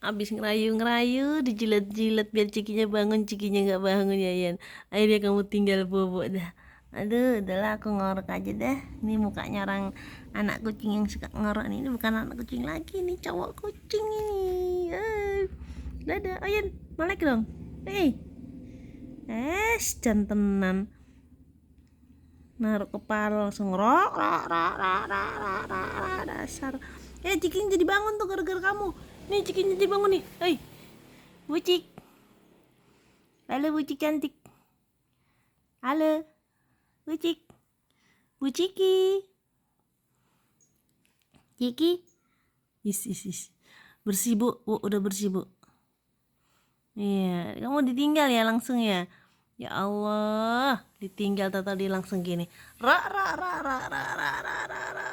Abis ngerayu-ngerayu, dijilat-jilat biar cikinya bangun, cikinya nggak bangun ya Yan. Akhirnya kamu tinggal bobo dah. Aduh, udahlah aku ngorok aja dah. Ini mukanya orang anak kucing yang suka ngorok nih. Ini bukan anak kucing lagi, nih cowok kucing ini. Dadah, oh Yan, melek dong. Jantenan. Naruh kepala langsung rok, dasar. Ciking jadi bangun tuh gara-gara kamu. Nih Ciking jadi bangun nih. Bucik. Halo Bucik cantik. Halo Bucik. Buciki. Ciki. Is. Bersih bu, udah bersih bu. Iya, kamu ditinggal ya langsung ya. Ya Allah, ditinggal tadi langsung gini. Ra ra ra ra ra ra ra ra ra